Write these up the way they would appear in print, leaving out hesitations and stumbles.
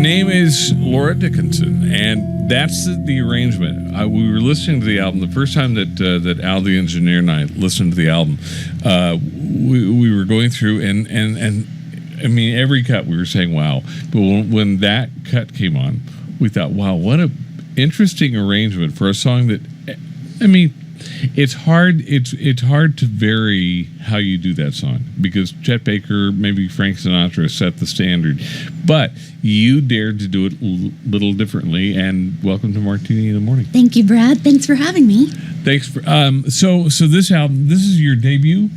name is Laura Dickinson, and that's the arrangement. We were listening to the album the first time that Al the engineer and I listened to the album. We were going through and I mean, every cut we were saying wow, but when that cut came on, we thought, wow, what a interesting arrangement for a song that, I mean, it's hard to vary how you do that song because Chet Baker, maybe Frank Sinatra set the standard, but you dared to do it a little differently. And welcome to Martini in the Morning. Thank you, Brad. Thanks for having me. Thanks for so this album, this is your debut.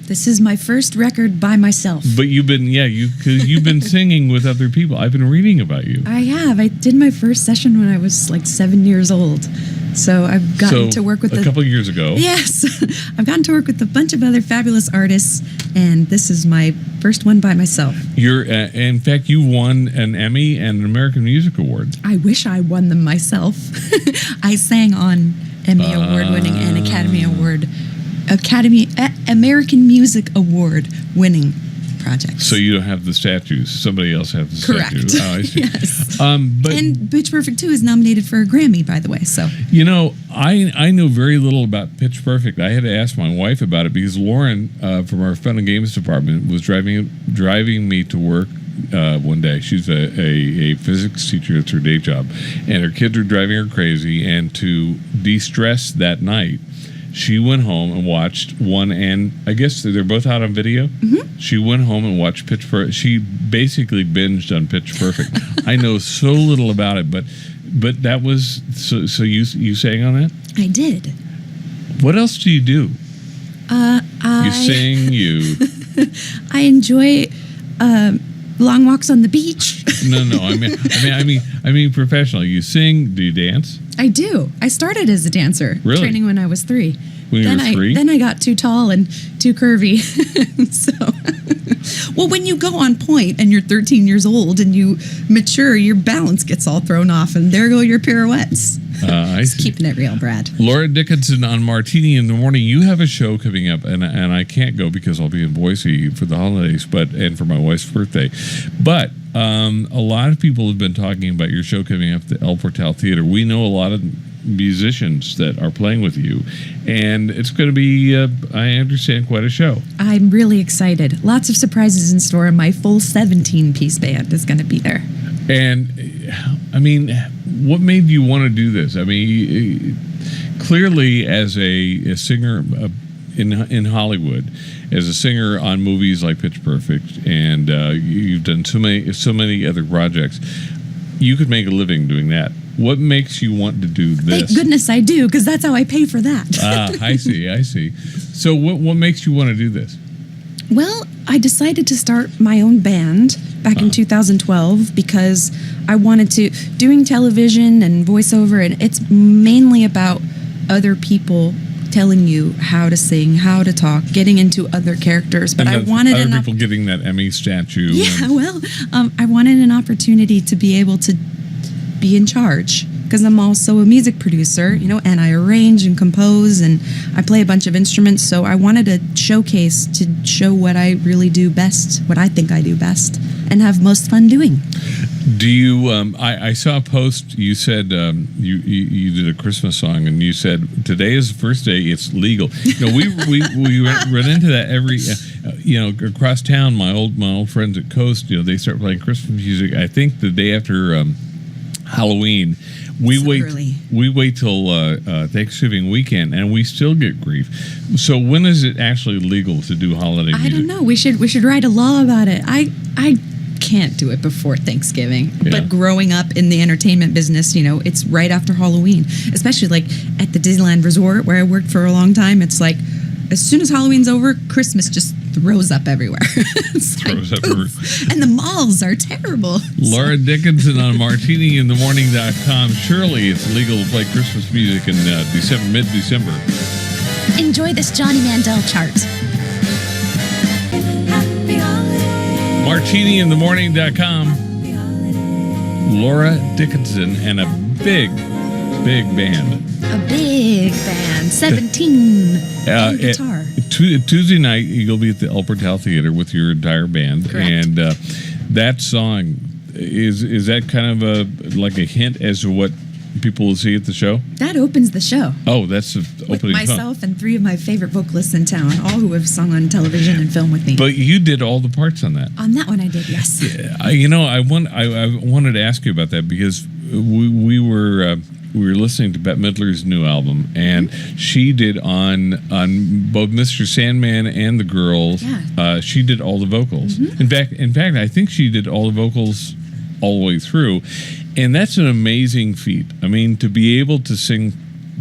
This is my first record by myself. But you've been singing with other people. I've been reading about you. I have. I did my first session when I was like 7 years old. So I've gotten to work with a couple of years ago. Yes. I've gotten to work with a bunch of other fabulous artists, and this is my first one by myself. You're in fact, you won an Emmy and an American Music Award. I wish I won them myself. I sang on Emmy Award-winning and American Music Award-winning projects. So you don't have the statues. Somebody else has the Correct. statue. Oh, I see. Yes. But and Pitch Perfect 2 is nominated for a Grammy, by the way. So you know, I know very little about Pitch Perfect. I had to ask my wife about it because Lauren from our Fun and Games department was driving me to work one day. She's a physics teacher. It's her day job, and her kids are driving her crazy. And to de-stress that night, she went home and watched one, and I guess they're both out on video. Mm-hmm. She went home and watched Pitch Perfect. She basically binged on Pitch Perfect. I know so little about it, but that was so you sang on that? I did. What else do you do? You sing. You. I enjoy long walks on the beach. No. I mean professionally. You sing. Do you dance? I do. I started as a dancer, really? Training when I was 3. When you were 3? Then I got too tall and too curvy. Well, when you go on point and you're 13 years old and you mature, your balance gets all thrown off, and there go your pirouettes. I see. Keeping it real, Brad. Laura Dickinson on Martini in the Morning. You have a show coming up, and I can't go because I'll be in Boise for the holidays, and for my wife's birthday. But a lot of people have been talking about your show coming up at the El Portal Theater. We know a lot of musicians that are playing with you, and it's going to be, I understand, quite a show. I'm really excited. Lots of surprises in store, and my full 17-piece band is going to be there. And, I mean, what made you want to do this? I mean, clearly as a singer in Hollywood, as a singer on movies like Pitch Perfect, and you've done so many other projects, you could make a living doing that. What makes you want to do this? Thank goodness I do, because that's how I pay for that. I see. So what makes you want to do this? Well, I decided to start my own band back in 2012 because I wanted to, doing television and voiceover, and it's mainly about other people telling you how to sing, how to talk, getting into other characters. But I wanted other people getting that Emmy statue. Yeah, I wanted an opportunity to be able to be in charge, because I'm also a music producer, and I arrange and compose, and I play a bunch of instruments. So I wanted a showcase to show what I really do best, what I think I do best, and have most fun doing. Do you? I saw a post. You said you did a Christmas song, and you said today is the first day it's legal. We run into that every across town. My old friends at Coast, they start playing Christmas music. I think the day after Halloween. We wait till Thanksgiving weekend, and we still get grief. So when is it actually legal to do holiday music? I don't know. We should write a law about it. I can't do it before Thanksgiving. Yeah. But growing up in the entertainment business, it's right after Halloween. Especially like at the Disneyland Resort where I worked for a long time. It's like as soon as Halloween's over, Christmas just throws up everywhere. And the malls are terrible. Laura Dickinson on MartiniInTheMorning.com. Surely it's legal to play Christmas music in mid-December. Enjoy this Johnny Mandel chart. MartiniInTheMorning.com. Laura Dickinson and a big band. A big band. 17. Guitar. Tuesday night, you'll be at the El Portal Theater with your entire band. Correct. And that song, is that kind of like a hint as to what people will see at the show? That opens the show. Oh, that's the With opening myself song. and 3 of my favorite vocalists in town, all who have sung on television and film with me. But you did all the parts on that. On that one, I did, yes. I wanted to ask you about that because we were listening to Bette Midler's new album, and she did on both Mr. Sandman and The Girls. Yeah. She did all the vocals. In fact, I think she did all the vocals all the way through, and that's an amazing feat. I mean, to be able to sing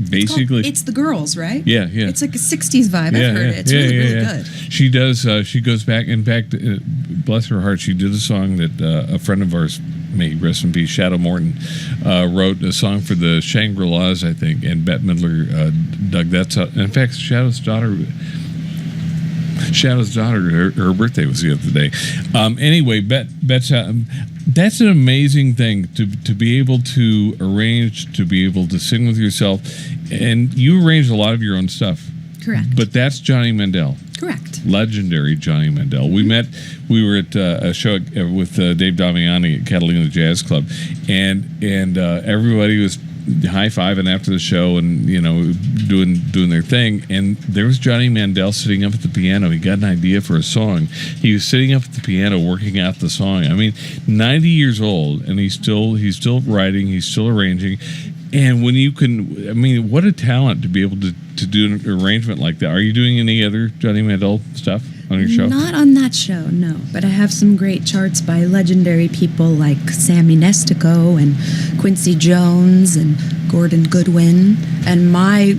basically. It's The Girls, right? Yeah. It's like a 60s vibe. I've heard it. It's really good. She does. She goes back. In fact, bless her heart, she did a song that a friend of ours, may he rest in peace, Shadow Morton, wrote a song for the Shangri-Las, I think, and Bette Midler dug that song. In fact, Shadow's daughter, her birthday was the other day. Anyway, Bette's. That's an amazing thing to be able to arrange, to be able to sing with yourself, and you arrange a lot of your own stuff. Correct. But that's Johnny Mandel. Correct. Legendary Johnny Mandel. We were at a show with Dave Damiani at Catalina Jazz Club, and everybody was high-fiving after the show and doing their thing, and there was Johnny Mandel sitting up at the piano. He got an idea for a song. He was sitting up at the piano working out the song. I mean, 90 years old, and he's still writing, he's still arranging. And when you can, I mean, what a talent to be able to do an arrangement like that. Are you doing any other Johnny Mandel stuff on your show? Not on that show, no. But I have some great charts by legendary people like Sammy Nestico and Quincy Jones and Gordon Goodwin. And my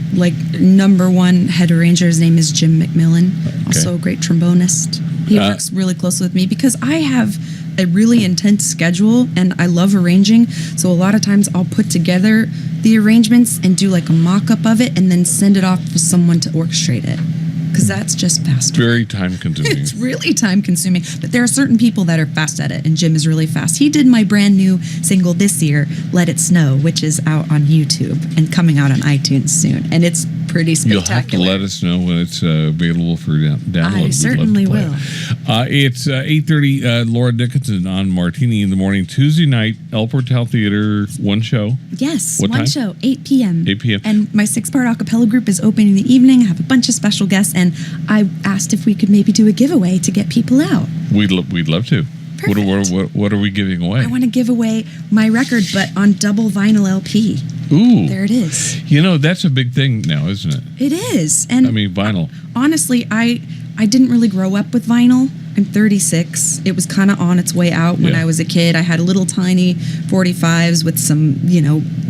number one head arranger, his name is Jim McMillan, also a great trombonist. He works really closely with me because I have a really intense schedule and I love arranging. So a lot of times I'll put together the arrangements and do like a mock-up of it and then send it off for someone to orchestrate it. Because that's just faster. Very time consuming. It's really time consuming. But there are certain people that are fast at it, and Jim is really fast. He did my brand new single this year, Let It Snow, which is out on YouTube and coming out on iTunes soon. And it's pretty spectacular. You'll have to let us know when it's available for download. I certainly will. It's 8:30. Laura Dickinson on Martini in the Morning. Tuesday night, El Portal Theater, one show. Yes, what one time? show, 8 p.m. 8 p.m. And my 6-part a cappella group is opening in the evening. I have a bunch of special guests, and I asked if we could maybe do a giveaway to get people out. We'd love to. What are we giving away? I want to give away my record, but on double vinyl LP. Ooh. There it is. That's a big thing now, isn't it? It is. And I mean, vinyl. Honestly, I didn't really grow up with vinyl. I'm 36. It was kind of on its way out when I was a kid. I had little tiny 45s with some,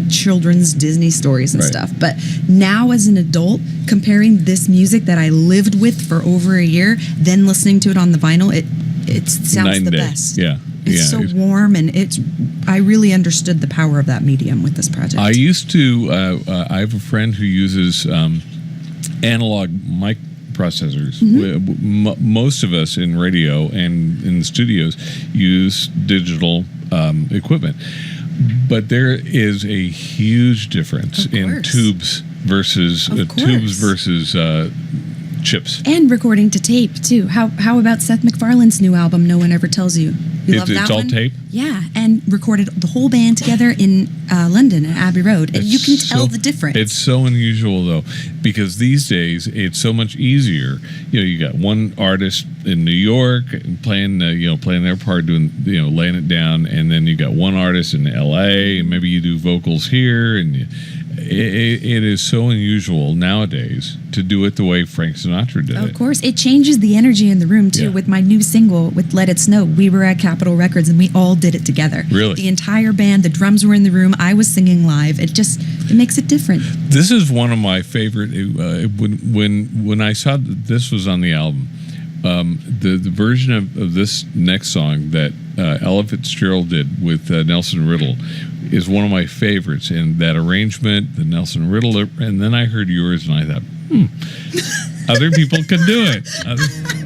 children's Disney stories and stuff. But now as an adult, comparing this music that I lived with for over a year, then listening to it on the vinyl, it sounds the best. Yeah. It's so warm, and I really understood the power of that medium with this project. I used to, I have a friend who uses analog mic processors. Most of us in radio and in the studios use digital equipment. But there is a huge difference in tubes versus chips. And recording to tape, too. How about Seth MacFarlane's new album, No One Ever Tells You? You love that it's all one? tape? Yeah, and recorded the whole band together in London at Abbey Road. And you can tell the difference. It's so unusual, though, because these days it's so much easier. You got one artist in New York playing their part, doing, laying it down, and then you got one artist in L.A., and maybe you do vocals here, and it is so unusual nowadays to do it the way Frank Sinatra did it. Of course. It changes the energy in the room, too. Yeah. With my new single, with Let It Snow, we were at Capitol Records, and we all did it together. Really? The entire band, the drums were in the room, I was singing live. It makes it different. This is one of my favorite, when I saw that this was on the album, the version of this next song that Ella Fitzgerald did with Nelson Riddle is one of my favorites. And that arrangement, the Nelson Riddle, and then I heard yours, and I thought, other people can do it.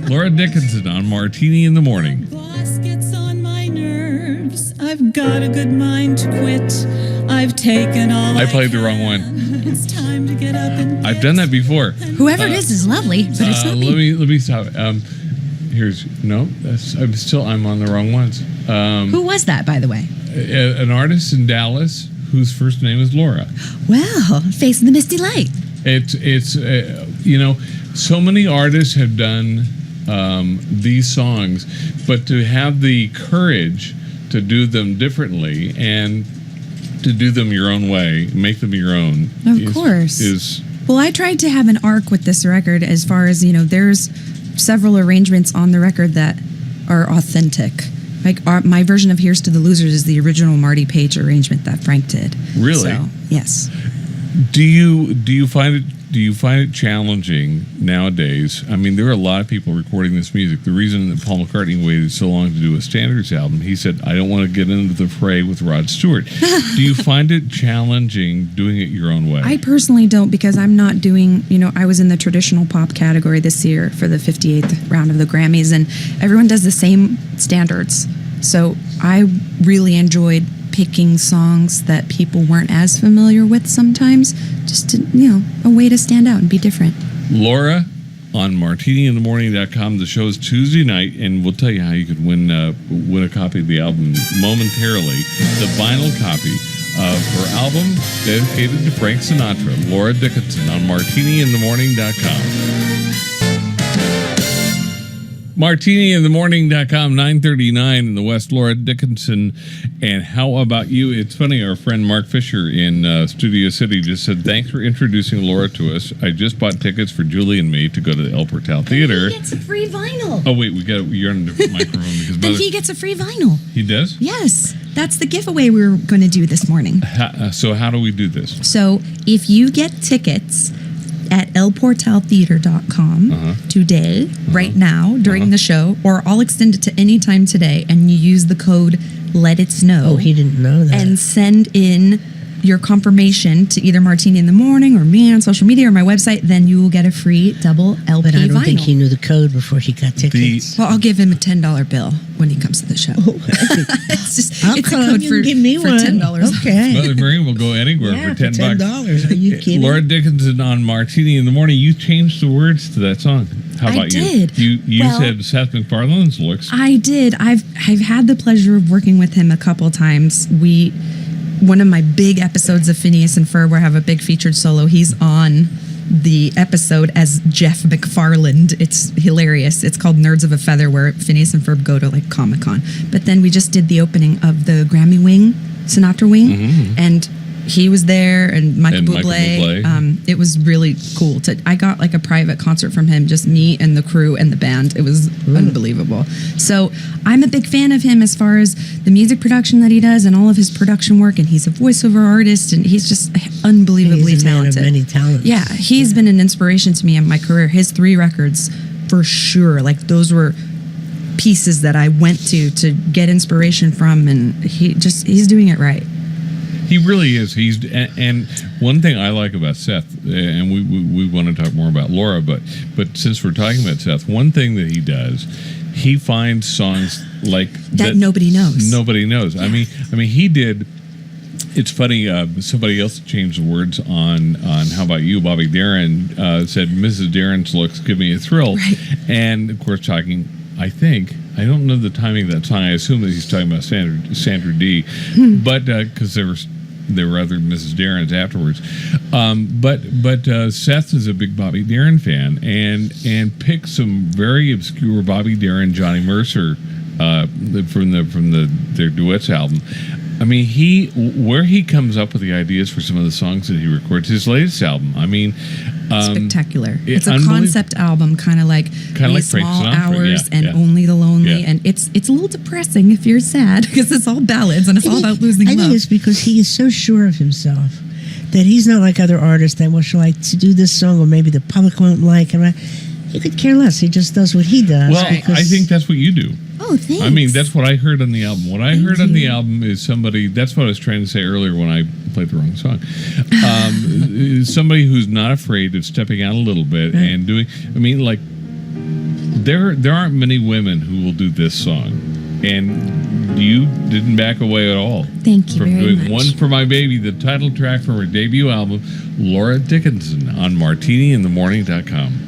Laura Dickinson on Martini in the Morning. Boss gets on my nerves. I've got a good mind to quit. I've taken all I played the wrong one. It's time to get up and I've done that before. Whoever it is lovely, but it's not me. Let me stop. I'm on the wrong ones. Who was that, by the way? An artist in Dallas whose first name is Laura. Well, Face in the Misty Light. It's so many artists have done these songs, but to have the courage to do them differently and to do them your own way, make them your own. Of course. Well, I tried to have an arc with this record as far as, there's several arrangements on the record that are authentic. Like my version of Here's to the Losers is the original Marty Page arrangement that Frank did. Really? So, yes. Do you find it challenging nowadays? I mean, there are a lot of people recording this music. The reason that Paul McCartney waited so long to do a standards album, he said, I don't want to get into the fray with Rod Stewart. Do you find it challenging doing it your own way? I personally don't, because I'm not doing, I was in the traditional pop category this year for the 58th round of the Grammys, and everyone does the same standards. So I really enjoyed picking songs that people weren't as familiar with sometimes, just to, a way to stand out and be different. Laura on martiniinthemorning.com. The show is Tuesday night, and we'll tell you how you could win a copy of the album momentarily. The vinyl copy of her album dedicated to Frank Sinatra, Laura Dickinson, on martiniinthemorning.com. MartiniInTheMorning.com, 9:39 in the West, Laura Dickinson. And how about you? It's funny, our friend Mark Fisher in Studio City just said, thanks for introducing Laura to us. I just bought tickets for Julie and me to go to the El Portal Theater. He gets a free vinyl. Oh, wait, you're on a different microphone. Because then he gets a free vinyl. He does? Yes. That's the giveaway we were going to do this morning. So how do we do this? So if you get tickets at elportaltheater.com today, right now, during the show, or I'll extend it to any time today, and you use the code Let It Snow. Oh, he didn't know that. And send in your confirmation to either Martini in the Morning or me on social media or my website, then you will get a free double LP But I don't vinyl. think he knew the code before he got tickets. Well, I'll give him a $10 bill when he comes to the show. It's a code for give me for one. $10. Okay. Mother Mary will go anywhere for $10. $10. Are you kidding? Laura Dickinson on Martini in the Morning. You changed the words to that song. How about you? I did. You said Seth MacFarlane's looks. I did. I've had the pleasure of working with him a couple times. One of my big episodes of Phineas and Ferb, where I have a big featured solo, he's on the episode as Jeff McFarland. It's hilarious. It's called Nerds of a Feather, where Phineas and Ferb go to like Comic-Con. But then we just did the opening of the Grammy Wing, Sinatra Wing, and he was there, and Michael Bublé. It was really cool. I got like a private concert from him, just me and the crew and the band. It was unbelievable. So I'm a big fan of him as far as the music production that he does and all of his production work. And he's a voiceover artist, and he's just unbelievably he's a man talented. of many talents. Yeah, he's been an inspiration to me in my career. His 3 records, for sure. Like those were pieces that I went to get inspiration from, and he's doing it right. He really is. And one thing I like about Seth, and we want to talk more about Laura, but since we're talking about Seth, one thing that he does, he finds songs like that nobody knows. Nobody knows. Yeah. I mean, he did. It's funny. Somebody else changed the words on How About You? Bobby Darin said, "Mrs. Darin's looks give me a thrill," right. And of course, talking. I don't know the timing of that song. I assume that he's talking about Sandra Dee, but because there were other Mrs. Darins afterwards. But Seth is a big Bobby Darin fan and picked some very obscure Bobby Darin, Johnny Mercer from their duets album. I mean, where he comes up with the ideas for some of the songs that he records, his latest album. I mean, spectacular. It's a concept album, kind of like Frank Small Sinatra, Hours and Only the Lonely, Yeah. and it's a little depressing if you're sad because it's all ballads and it's all about losing love. I think it's because he is so sure of himself that he's not like other artists that should like to do this song or maybe the public won't like him. He could care less. He just does what he does. Well, I think that's what you do. Oh, thanks. I mean, that's what I heard on the album. What I heard on the album is somebody, that's what I was trying to say earlier when I played the wrong song. Somebody who's not afraid of stepping out a little bit and doing, I mean, like, there aren't many women who will do this song. And you didn't back away at all. Thank you from very doing much. One for My Baby, the title track from her debut album, Laura Dickinson, on martiniinthemorning.com.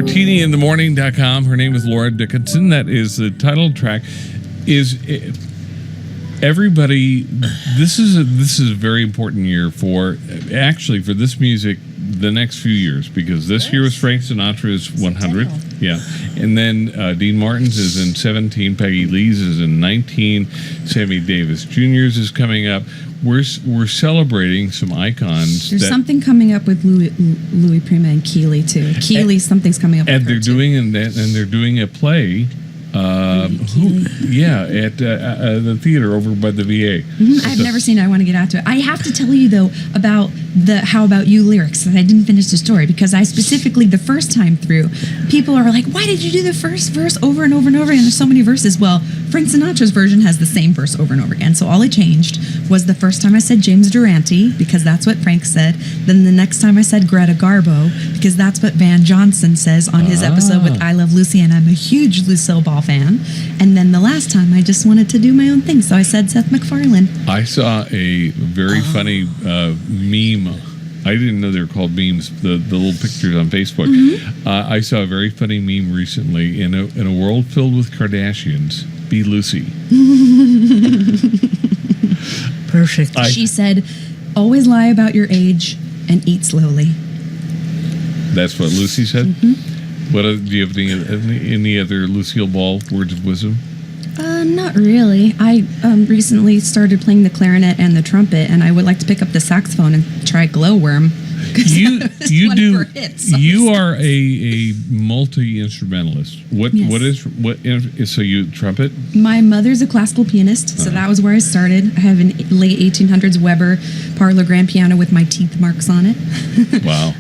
MartiniInTheMorning.com. Her name is Laura Dickinson. That is the title track. Is everybody? This is a very important year for this music. The next few years, because this year was Frank Sinatra's 100th. Yeah. And then Dean Martin's is in 17, Peggy Lee's is in 19, Sammy Davis Jr.'s is coming up. We're celebrating some icons. There's something coming up with Louis Prima and Keeley too. Keeley, something's coming up. And with they're doing a play. At the theater over by the VA. Mm-hmm. I've never seen it. I want to get out to it. I have to tell you though about the "How About You" lyrics, and I didn't finish the story because I specifically the first time through, people are like, "Why did you do the first verse over and over and over?" And there's so many verses. Well, Frank Sinatra's version has the same verse over and over again. So all I changed was the first time I said James Durante because that's what Frank said. Then the next time I said Greta Garbo because that's what Van Johnson says on his episode with "I Love Lucy," and I'm a huge Lucille Ball fan. And then the last time I just wanted to do my own thing, so I said Seth MacFarlane. I saw a very funny meme. I didn't know they were called memes. The little pictures on Facebook. Mm-hmm. I saw a very funny meme recently in a world filled with Kardashians. Be Lucy. Perfect. She said, "Always lie about your age and eat slowly." That's what Lucy said. Mm-hmm. What do you have any other Lucille Ball words of wisdom? Not really. I recently started playing the clarinet and the trumpet, and I would like to pick up the saxophone and try Glowworm. You are a multi-instrumentalist. So you trumpet? My mother's a classical pianist, so that was where I started. I have a late 1800s Weber parlor grand piano with my teeth marks on it. Wow.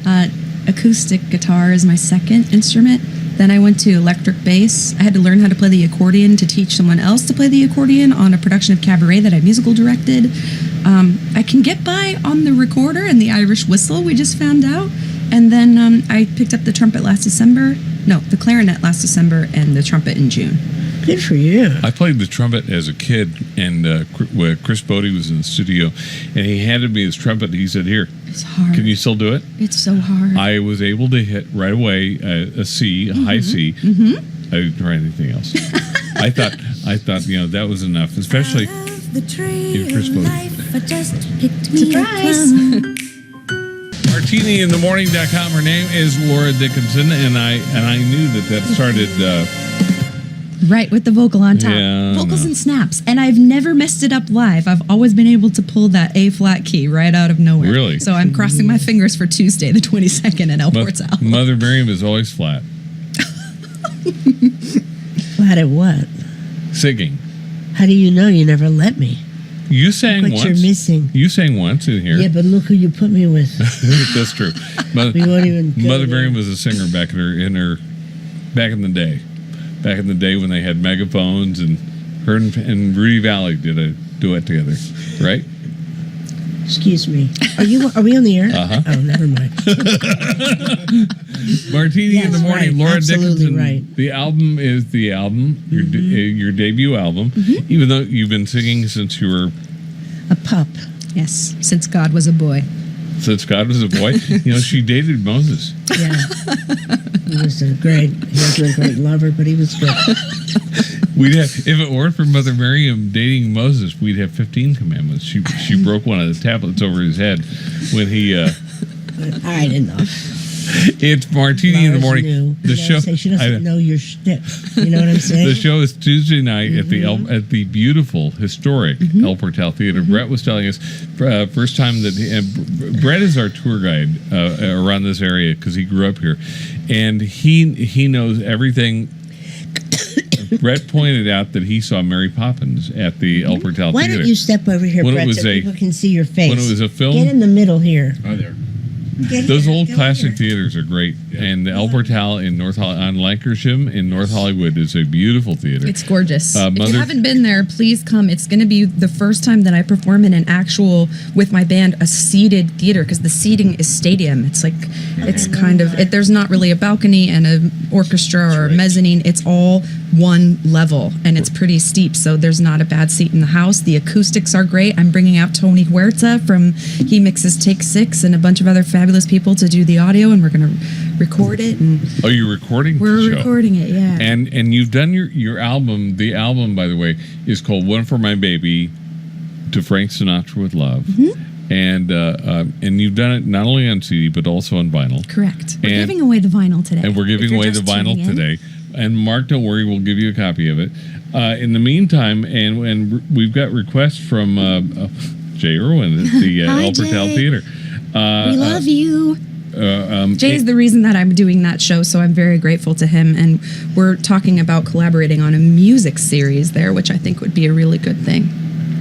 Acoustic guitar is my second instrument. Then I went to electric bass. I had to learn how to play the accordion to teach someone else to play the accordion on a production of Cabaret that I musical directed. I can get by on the recorder and the Irish whistle, we just found out. And then I picked up the trumpet the clarinet last December and the trumpet in June. Good for you. I played the trumpet as a kid, and Chris Bodie was in the studio, and he handed me his trumpet. He said, "Here, it's hard. Can you still do it?" It's so hard. I was able to hit right away a C, a high C. Mm-hmm. I didn't try anything else. I thought that was enough, especially in Chris Bodie. Surprise! MartiniInTheMorning.com. Her name is Laura Dickinson, and I knew that started. Right, with the vocal on top. Yeah, vocals and snaps. And I've never messed it up live. I've always been able to pull that A flat key right out of nowhere. Really? So I'm crossing my fingers for Tuesday, the 22nd at El Portal. Mother Miriam is always flat. Flat at what? Singing. How do you know? You never let me. You sang Look once. What you're missing. You sang once in here. Yeah, but look who you put me with. That's true. We won't even go Mother there. Miriam was a singer back in the day. Back in the day when they had megaphones, and her and Rudy Valley did a duet together, right? Excuse me. Are we on the air? Uh-huh. Oh, never mind. Martini in the Morning, right. Laura Absolutely Dickinson. right. The album is the album, your debut album, even though you've been singing since you were A pup. Yes, since God was a boy. Since God was a boy. She dated Moses. Yeah. He wasn't a great lover, but he was good. If it weren't for Mother Miriam dating Moses, we'd have 15 commandments. She broke one of the tablets over his head when he. All right, enough. It's Martini in the Morning. The show. She doesn't know your shtick. You know what I'm saying? The show is Tuesday night at the beautiful, historic El Portal Theater. Brett was telling us first time that Brett is our tour guide around this area because he grew up here, and he knows everything. Brett pointed out that he saw Mary Poppins at the El Portal Why Theater. don't you step over here, When it Brett, was so people can see your face? When it was a film. Get in the middle here. Oh, there. Those old classic theaters are great, and the El Portal in on Lancashire in North Hollywood is a beautiful theater. It's gorgeous. If Mother- you haven't been there, please come. It's going to be the first time that I perform in an actual, with my band, a seated theater, because the seating is stadium. It's like, it's kind of, there's not really a balcony and an orchestra or a mezzanine. It's all one level, and it's pretty steep, so there's not a bad seat in the house. The acoustics are great. I'm bringing out Tony Huerta he mixes Take 6 and a bunch of other fabulous people to do the audio, and we're going to record it, and Oh, you're recording we're the show. recording it. Yeah. And you've done your album. The album, by the way, is called "One for My Baby," to Frank Sinatra with Love. Mm-hmm. And you've done it not only on CD but also on vinyl. Correct. We're And- giving away the vinyl today. And we're If giving you're away the just vinyl tuning in. today. And Mark, don't worry, we'll give you a copy of it. In the meantime, and we've got requests from Jay Irwin at the Hi, El Portal Jay. Theater. We love you. Jay is it- the reason that I'm doing that show, so I'm very grateful to him. And we're talking about collaborating on a music series there, which I think would be a really good thing.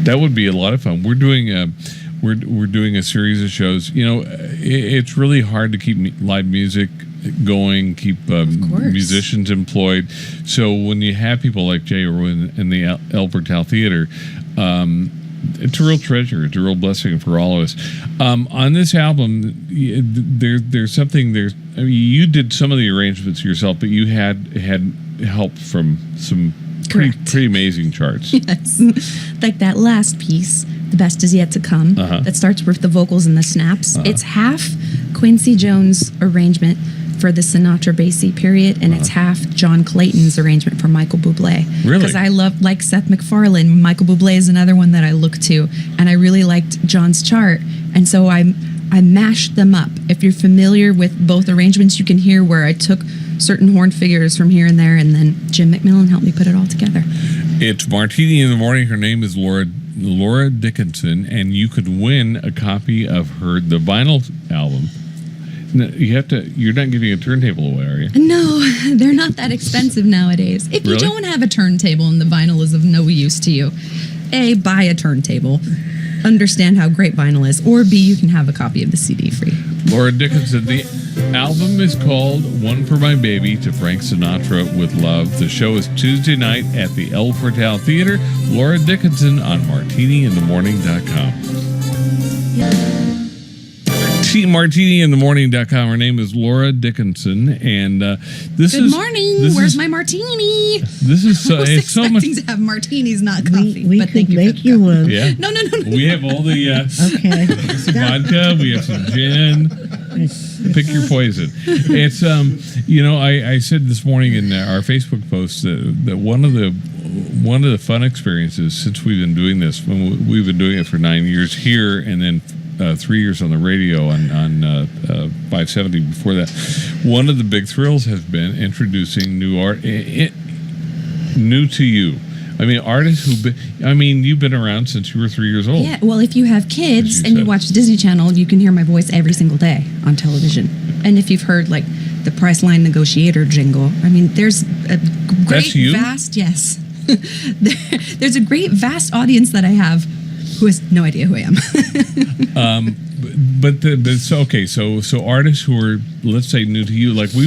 That would be a lot of fun. We're doing we're doing a series of shows. You know, it's really hard to keep live music going, keep course. musicians employed. So when you have people like Jay Irwin in the El Portal Theater, it's a real treasure. It's a real blessing for all of us. On this album, there's something. I mean, you did some of the arrangements yourself, but you had help from some Correct. pretty amazing charts. Yes. Like that last piece, The Best Is Yet to Come, that starts with the vocals and the snaps. It's half Quincy Jones' arrangement for the Sinatra Basie period, and it's half John Clayton's arrangement for Michael Bublé. Really? Because I love, like Seth MacFarlane, Michael Bublé is another one that I look to, and I really liked John's chart, and so I mashed them up. If you're familiar with both arrangements, you can hear where I took certain horn figures from here and there, and then Jim McMillan helped me put it all together. It's Martini in the Morning. Her name is Laura Dickinson, and you could win a copy of the vinyl album. No, you're not giving a turntable away, are you? No, they're not that expensive nowadays. If you Really? don't have a turntable and the vinyl is of no use to you, A, buy a turntable, understand how great vinyl is, or B, you can have a copy of the CD free. Laura Dickinson. The album is called "One for My Baby" to Frank Sinatra with Love. The show is Tuesday night at the El Portal Theater. Laura Dickinson on martiniinthemorning.com. martiniinthemorning.com. Her name is Laura Dickinson, and this is Good morning. Where's my martini? This is so, I was it's so much. expecting to have martinis, not coffee. We but could thank you for make the you coffee. one. Yeah, No. we have all the Okay. some vodka. We have some gin. Pick your poison. It's I said this morning in our Facebook post that one of the fun experiences since we've been doing this, when we've been doing it for 9 years here, and then 3 years on the radio on 570 before that. One of the big thrills has been introducing new art, new to you. I mean, artists you've been around since you were 3 years old. Yeah, well, if you have kids As you and you said. watch Disney Channel, you can hear my voice every single day on television. And if you've heard like the Priceline Negotiator jingle, I mean, there's a great That's you? vast yes, there's a great vast audience that I have who has no idea who I am. So artists who are, let's say, new to you, like we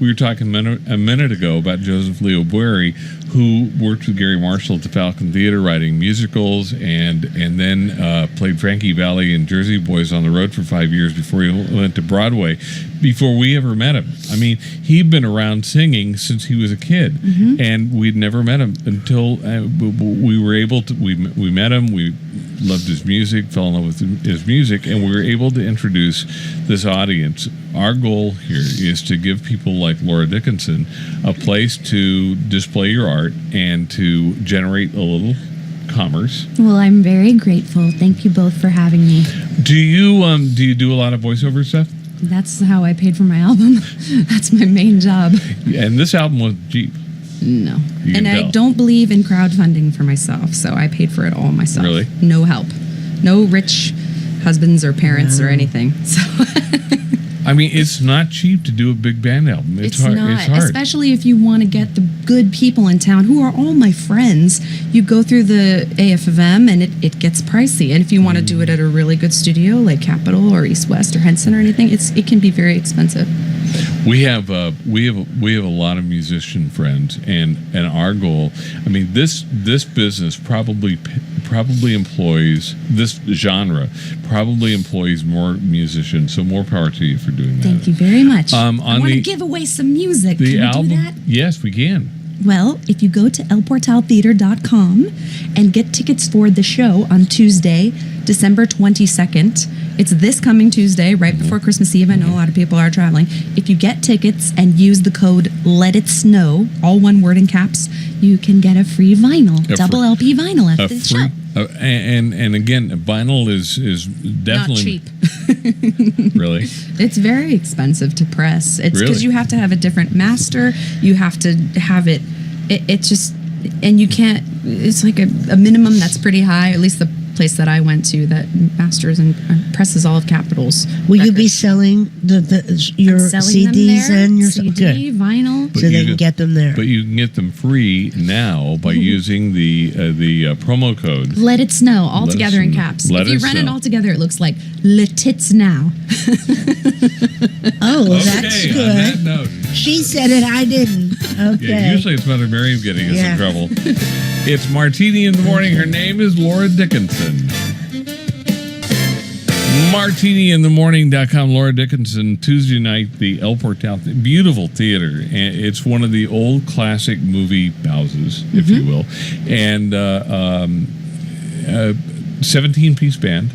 were talking a minute ago about Joseph Leo Bueri, who worked with Gary Marshall at the Falcon Theater writing musicals, and then played Frankie Valli and Jersey Boys on the road for 5 years before he went to Broadway, before we ever met him. I mean, he'd been around singing since he was a kid, and we'd never met him until we were able to, we met him, we loved his music, fell in love with his music, and we were able to introduce this audience. Our goal here is to give people like Laura Dickinson a place to display your art and to generate a little commerce. Well, I'm very grateful. Thank you both for having me. Do you do a lot of voiceover stuff? That's how I paid for my album. That's my main job. And this album was cheap. No. You can And I tell. don't believe in crowdfunding for myself, so I paid for it all myself. Really? No help. No rich husbands or parents or anything. So I mean, it's not cheap to do a big band album. It's hard. not, It's hard. especially if you want to get the good people in town who are all my friends. You go through the AFM and it gets pricey. And if you want to do it at a really good studio like Capitol or East West or Henson or anything, it can be very expensive. We have a lot of musician friends, and our goal. I mean, this business probably employs, this genre probably employs more musicians. So more power to you for doing that. Thank you very much. I on want to the- give away some music. The Can we album, do that? yes, we can. Well, if you go to elportaltheater.com and get tickets for the show on Tuesday, December 22nd, It's this coming Tuesday, right before Christmas Eve. I know a lot of people are traveling. If you get tickets and use the code Let It Snow, all one word in caps, you can get a free vinyl, double LP vinyl at the show. And again, vinyl is definitely not cheap. Really. It's very expensive to press. It's because you have to have a different master. You have to have it. It's just, and you can't. It's like a minimum that's pretty high. At least the place that I went to that masters and presses all of Capitol's. Will you be selling your CDs and your CD, vinyl? So they can get them there. But you can get them free now by using the promo code. Let It Snow, all together in caps. If you run it all together, it looks like Let It Snow. Oh, that's Okay, good. on that note. She said it, I didn't. Okay. Yeah, usually it's Mother Miriam getting us in trouble. It's Martini in the morning. Her name is Laura Dickinson. MartiniInTheMorning.com. Laura Dickinson, Tuesday night, the El Portal, beautiful theater. And it's one of the old classic movie houses, if you will. And 17-piece band.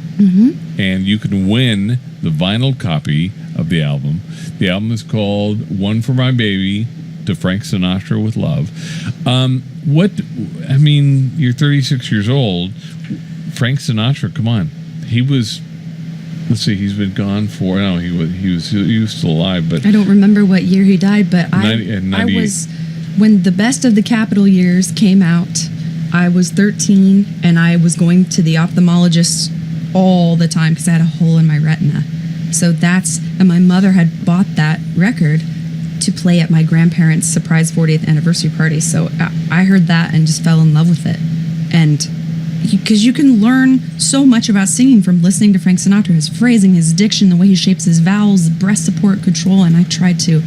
And you can win the vinyl copy of the album. The album is called One for My Baby, to Frank Sinatra with Love. You're 36 years old. Frank Sinatra, come on. He was, let's see, he's been gone for, no, he was still alive, but. I don't remember what year he died, but I was, when the Best of the Capitol years came out, I was 13 and I was going to the ophthalmologist all the time because I had a hole in my retina. So and my mother had bought that record to play at my grandparents' surprise 40th anniversary party. So I heard that and just fell in love with it. And because you can learn so much about singing from listening to Frank Sinatra, his phrasing, his diction, the way he shapes his vowels, breath support, control, and I tried to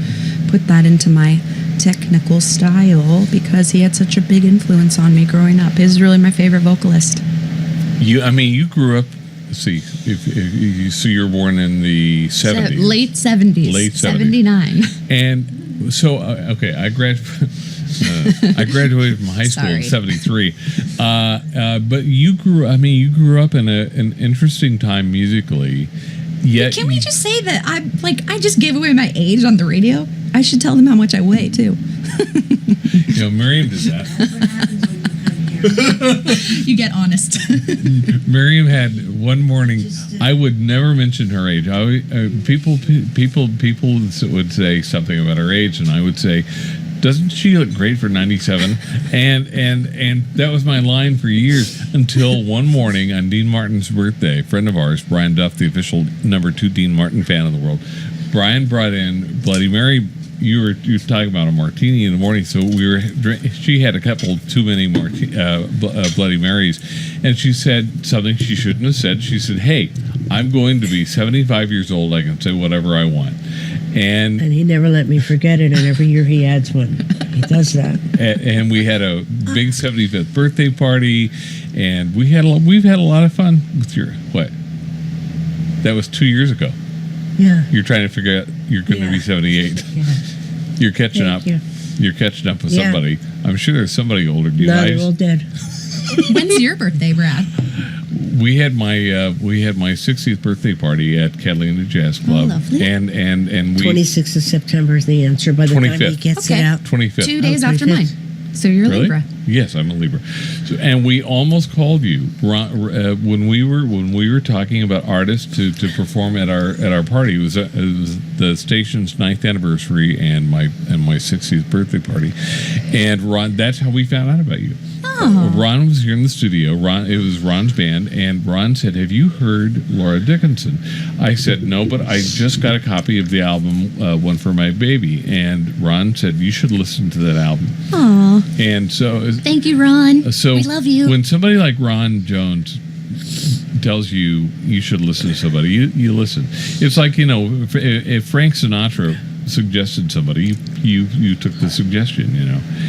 put that into my technical style because he had such a big influence on me growing up. He's really my favorite vocalist. You grew up. Let's see, so you were born in the 70s. Late 70s. Late 70s. 79. And so, I graduated from high school in 73. But you grew up in an interesting time musically. Yet Can we just say that I just gave away my age on the radio? I should tell them how much I weigh, too. Miriam does that. You get honest. Miriam had one morning. I would never mention her age. People would say something about her age, and I would say, "Doesn't she look great for 97?" And that was my line for years until one morning on Dean Martin's birthday. A friend of ours, Brian Duff, the official #2 Dean Martin fan of the world. Brian brought in Bloody Mary. You were talking about a martini in the morning, so she had a couple too many Bloody Marys, and she said something she shouldn't have said. She said, "Hey, I'm going to be 75 years old. I can say whatever I want." And he never let me forget it, and every year he adds one. He does that. And we had a big 75th birthday party, and we've had a lot of fun with what? That was 2 years ago. Yeah. You're trying to figure out you're going to be 78. Yeah. You're catching up. You're catching up with somebody. I'm sure there's somebody older than you. No, they're all dead. When's your birthday, Brad? We had my 60th birthday party at Catalina Jazz Club. Oh, lovely. And we 26th of September is the answer by the time he 25th. gets it out. 25th. 2 days after 25th. mine. So you're Really? Libra. Yes, I'm a Libra. So, and we almost called you when we were talking about artists to perform at our party. It was the station's 9th anniversary and my 60th birthday party. And Ron, that's how we found out about you. Oh. Ron was here in the studio. It was Ron's band, and Ron said, "Have you heard Laura Dickinson?" I said, "No, but I just got a copy of the album One for My Baby." And Ron said, "You should listen to that album." Aw. And so, Thank you, Ron. so we love you. when somebody like Ron Jones tells you should listen to somebody, you listen. It's like, if Frank Sinatra suggested somebody, you took the suggestion.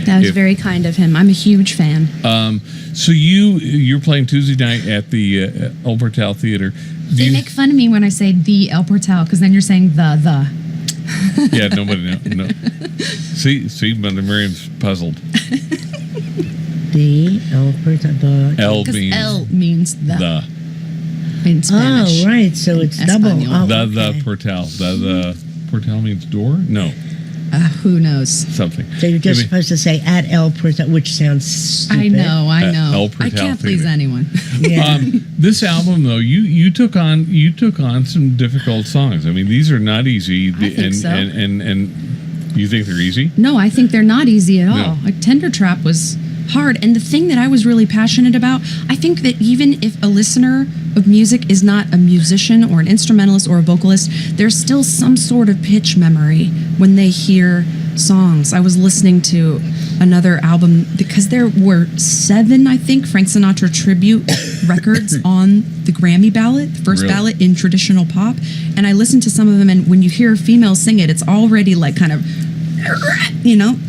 That was very kind of him. I'm a huge fan. So you're playing Tuesday night at the El Portal Theater. They make fun of me when I say the El Portal because then you're saying the. Yeah, nobody knows. No. See, Mother Miriam's puzzled. The El Portal. L Because means L means the. in Spanish. Oh, right. So it's double. Espanol. Oh, The okay. portal. The portal means door? No, Who knows? something. So you're just Maybe- supposed to say at El Portal, which sounds stupid. I know. El I Portal can't please Theater. anyone. Yeah. This album, though, you took on some difficult songs. I mean, these are not easy. I think so. And you think they're easy? No, I think they're not easy at all. No. Like Tender Trap was hard. And the thing that I was really passionate about, I think that even if a listener of music is not a musician or an instrumentalist or a vocalist, there's still some sort of pitch memory when they hear songs. I was listening to another album because there were 7, I think, Frank Sinatra tribute records on the Grammy ballot, the first Really? ballot in traditional pop. And I listened to some of them, and when you hear a female sing it, it's already like kind of,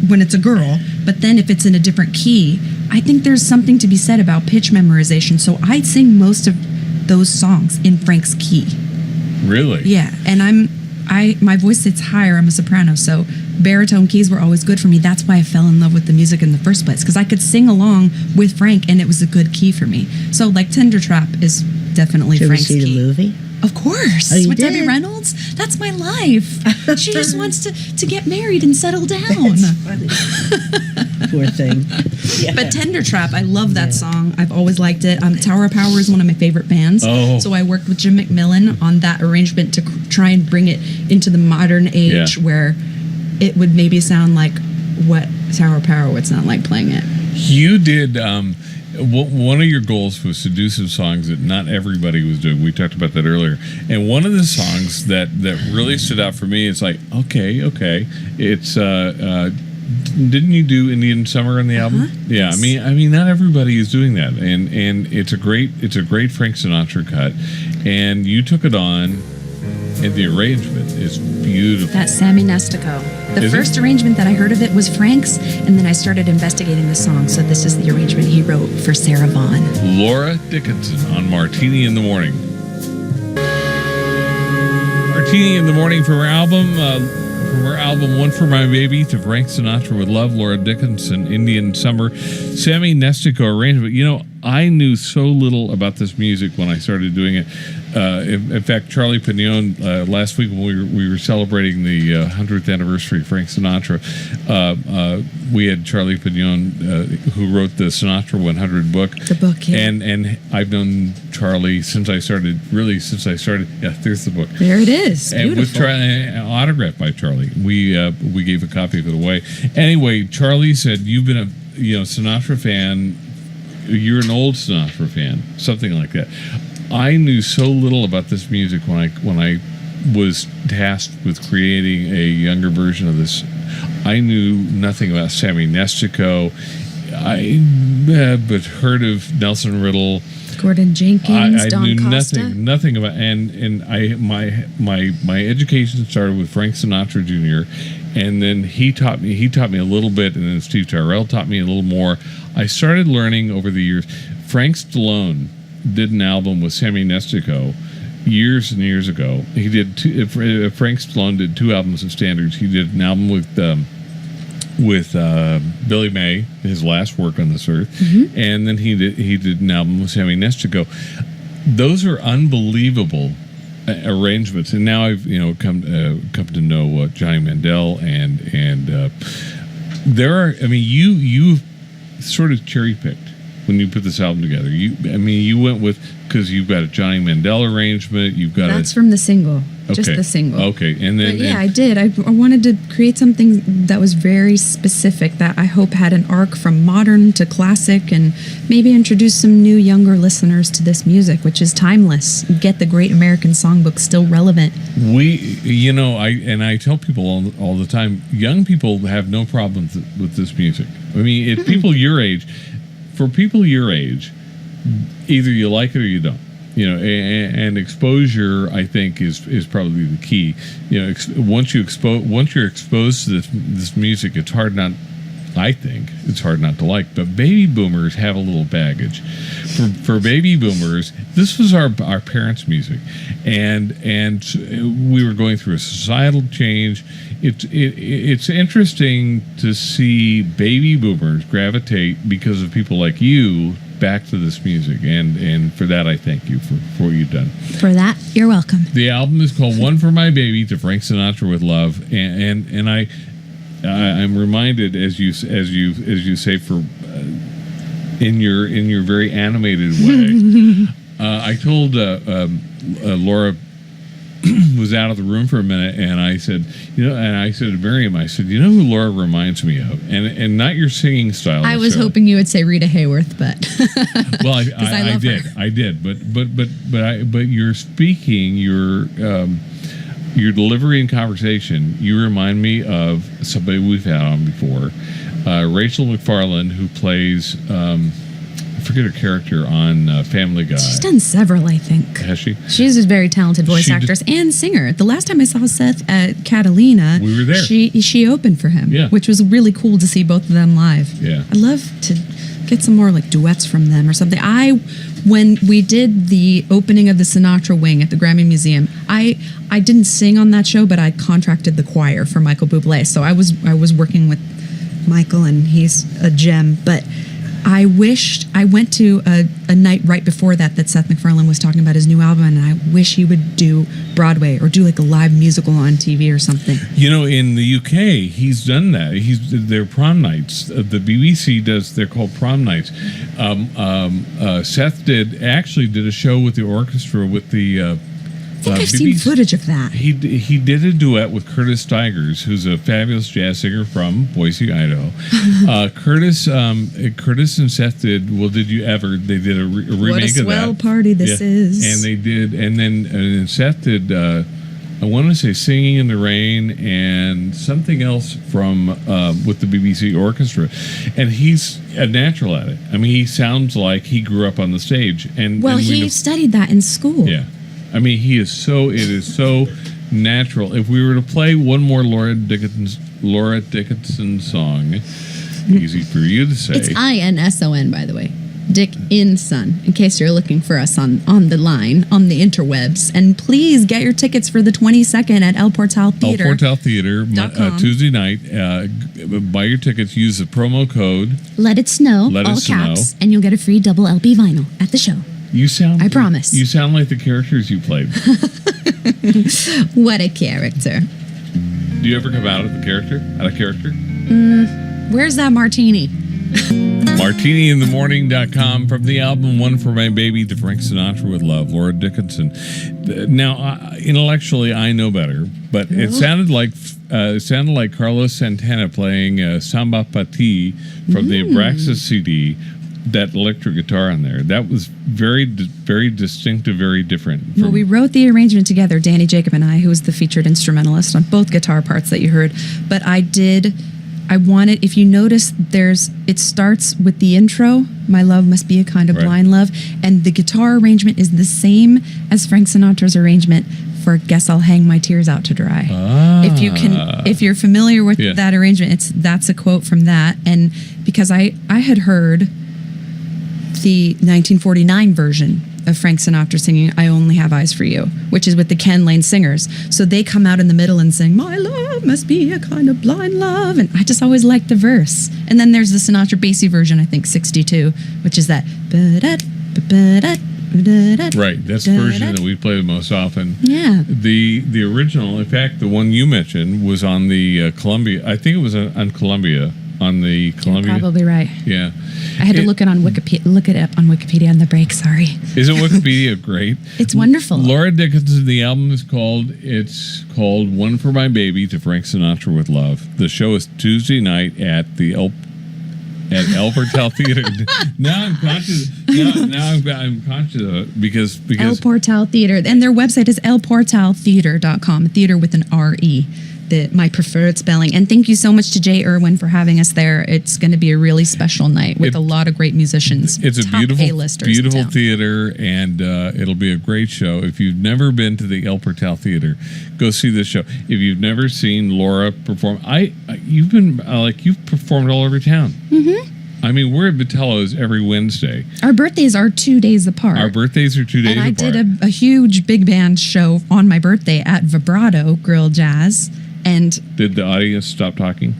when it's a girl. But then if it's in a different key, I think there's something to be said about pitch memorization. So I sing most of those songs in Frank's key. Really? Yeah, and my voice sits higher. I'm a soprano, so baritone keys were always good for me. That's why I fell in love with the music in the first place, because I could sing along with Frank, and it was a good key for me. So, like, Tender Trap is definitely Did you ever Frank's see key. the movie? Of course, Oh, you with Debbie did? Reynolds. That's my life. She just wants to get married and settle down. Funny. Poor thing. Yeah. But Tender Trap, I love that song. I've always liked it. Tower of Power is one of my favorite bands. Oh. So I worked with Jim McMillan on that arrangement to try and bring it into the modern age Yeah. where it would maybe sound like what Tower of Power would sound like playing it. You did. One of your goals was to do some songs that not everybody was doing. We talked about that earlier. And one of the songs that really stood out for me is like, okay. It's didn't you do Indian Summer on the album? Yeah, Yes. I mean, not everybody is doing that, and it's a great Frank Sinatra cut, and you took it on, and the arrangement is beautiful. That's Sammy Nestico. The Is first it? arrangement that I heard of it was Frank's, and then I started investigating the song. So this is the arrangement he wrote for Sarah Vaughan. Laura Dickinson on Martini in the Morning. Martini in the Morning from her album One for My Baby to Frank Sinatra with Love, Laura Dickinson, Indian Summer, Sammy Nestico arrangement. You know, I knew so little about this music when I started doing it. In fact, Charlie Pignon, last week when we were celebrating the 100th anniversary of Frank Sinatra, we had Charlie Pignon, who wrote the Sinatra 100 book. The book, yeah. And I've known Charlie since I started. Yeah, there's the book. There it is. And with Beautiful. autographed by Charlie. We gave a copy of it away. Anyway, Charlie said, "You've been a Sinatra fan. You're an old Sinatra fan, something like that." I knew so little about this music when I was tasked with creating a younger version of this. I knew nothing about Sammy Nestico. But heard of Nelson Riddle. Gordon Jenkins, I Don knew Costa. nothing about, and my education started with Frank Sinatra Jr. And then he taught me a little bit, and then Steve Tyrell taught me a little more. I started learning over the years. Frank Stallone did an album with Sammy Nestico years and years ago. He did Frank Stallone did 2 albums of standards. He did an album with Billy May, his last work on this earth, and then he did an album with Sammy Nestico. Those are unbelievable arrangements, and now I've come to know Johnny Mandel and there are. I mean, you sort of cherry picked when you put this album together. You went with, because you've got a Johnny Mandel arrangement. You've got That's from the single. Just Okay. the single. Okay, and then But yeah, I did. I wanted to create something that was very specific, that I hope had an arc from modern to classic, and maybe introduce some new younger listeners to this music, which is timeless. Get the Great American Songbook still relevant. I tell people all the time, young people have no problems with this music. I mean, it's people your age. For people your age, either you like it or you don't. And exposure, I think, is probably the key. Once you're exposed to this music, it's hard not to like. But baby boomers have a little baggage. For baby boomers, this was our parents' music, and we were going through a societal change. It's interesting to see baby boomers gravitate, because of people like you, back to this music, and for that I thank you for what you've done. For that, you're welcome. The album is called "One for My Baby" to Frank Sinatra with Love, and I'm reminded as you say for in your very animated way. I told Laura was out of the room for a minute, and I said, to Miriam, I said, you know who Laura reminds me of, and not your singing style. I was hoping you would say Rita Hayworth, but well, I I did, but you're speaking, your delivery and conversation, you remind me of somebody we've had on before, Rachel McFarland, who plays. I forget her character on Family Guy. She's done several, I think. Has she? She's a very talented voice actress and singer. The last time I saw Seth at Catalina, we were there. She opened for him, yeah, which was really cool to see both of them live. Yeah, I'd love to get some more like duets from them or something. When we did the opening of the Sinatra Wing at the Grammy Museum, I didn't sing on that show, but I contracted the choir for Michael Bublé. So I was working with Michael, and he's a gem, but I went to a night right before that Seth MacFarlane was talking about his new album, and I wish he would do Broadway or do like a live musical on TV or something. In the UK, he's done that. They're prom nights. The BBC does. They're called prom nights. Seth did a show with the orchestra with the. I think I've seen footage of that. He did a duet with Curtis Stigers, who's a fabulous jazz singer from Boise, Idaho. Curtis and Seth did Well, Did You Ever? They did a remake of that. What a swell party this is. And they did, and then Seth did. I want to say Singing in the Rain and something else from with the BBC Orchestra, and he's a natural at it. I mean, he sounds like he grew up on the stage. He studied that in school. Yeah. I mean, it is so natural. If we were to play one more Laura Dickinson song, easy for you to say. It's INSON, by the way. Dickinson, in case you're looking for us on the line, on the interwebs. And please get your tickets for the 22nd at El Portal Theater. El Portal Theater, Tuesday night. Buy your tickets. Use the promo code. Let It Snow, all caps, and you'll get a free double LP vinyl at the show. I promise. You sound like the characters you played. What a character. Do you ever come out of character? Where's that martini? MartiniInTheMorning.com from the album One for My Baby to Frank Sinatra with Love, Laura Dickinson. Now, intellectually, I know better, but it sounded like Carlos Santana playing Samba Pati from the Abraxas CD. That electric guitar on there, that was very, very distinctive, very different. Well, we wrote the arrangement together, Danny Jacob and I, who was the featured instrumentalist on both guitar parts that you heard. But I wanted, if you notice, it starts with the intro, My Love Must Be a Kind of Blind Love, and the guitar arrangement is the same as Frank Sinatra's arrangement for Guess I'll Hang My Tears Out to Dry. If you're familiar with that arrangement, that's a quote from that. And because I had heard the 1949 version of Frank Sinatra singing I Only Have Eyes for You, which is with the Ken Lane Singers. So they come out in the middle and sing, My love must be a kind of blind love. And I just always liked the verse. And then there's the Sinatra Basie version, I think 62, which is that. Right, that's the version that we play the most often. Yeah. The original, in fact, the one you mentioned was on the Columbia. I think it was on Columbia. On the Columbia. You're probably right. Yeah. I had to look it up on Wikipedia on the break, sorry. Isn't Wikipedia great? It's wonderful. Laura Dickinson, the album is called One for My Baby to Frank Sinatra with Love. The show is Tuesday night at El Portal Theater. Now I'm conscious. I'm conscious of it because El Portal Theater, and their website is elportaltheater.com. Theater with an R-E. My preferred spelling. And thank you so much to Jay Irwin for having us there. It's going to be a really special night with a lot of great musicians. It's a beautiful theater, and it'll be a great show. If you've never been to the El Portal Theater, go see this show. If you've never seen Laura perform, you've performed all over town. Mm-hmm. I mean, we're at Vitello's every Wednesday. Our birthdays are 2 days apart. And I did a huge big band show on my birthday at Vibrato Grill Jazz. And did the audience stop talking?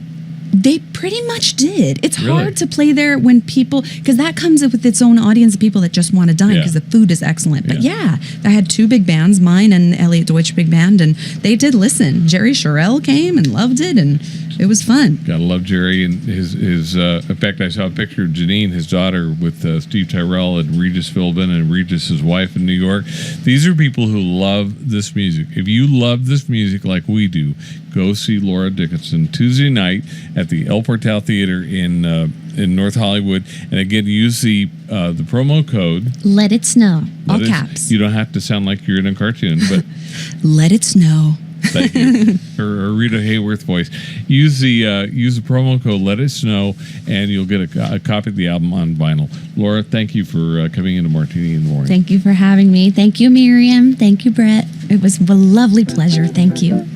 They pretty much did. It's Really? hard to play there when people, because that comes with its own audience of people that just want to dine Yeah. because the food is excellent. But Yeah. I had two big bands, mine and Elliot Deutsch Big Band, and they did listen. Jerry Sherrill came and loved it, and it was fun. Gotta love Jerry and his. In fact, I saw a picture of Janine, his daughter, with Steve Tyrell and Regis Philbin and Regis, his wife, in New York. These are people who love this music. If you love this music like we do, go see Laura Dickinson Tuesday night at the El Portal Theater in North Hollywood. And again, use the promo code. Let it snow. All Let it- caps. You don't have to sound like you're in a cartoon, but Let it snow. thank you. Or Rita Hayworth voice. Use the promo code Let It Snow, and you'll get a copy of the album on vinyl. Laura, thank you for coming into Martini in the Morning. Thank you for having me. Thank you, Miriam. Thank you, Brett. It was a lovely pleasure. Thank you.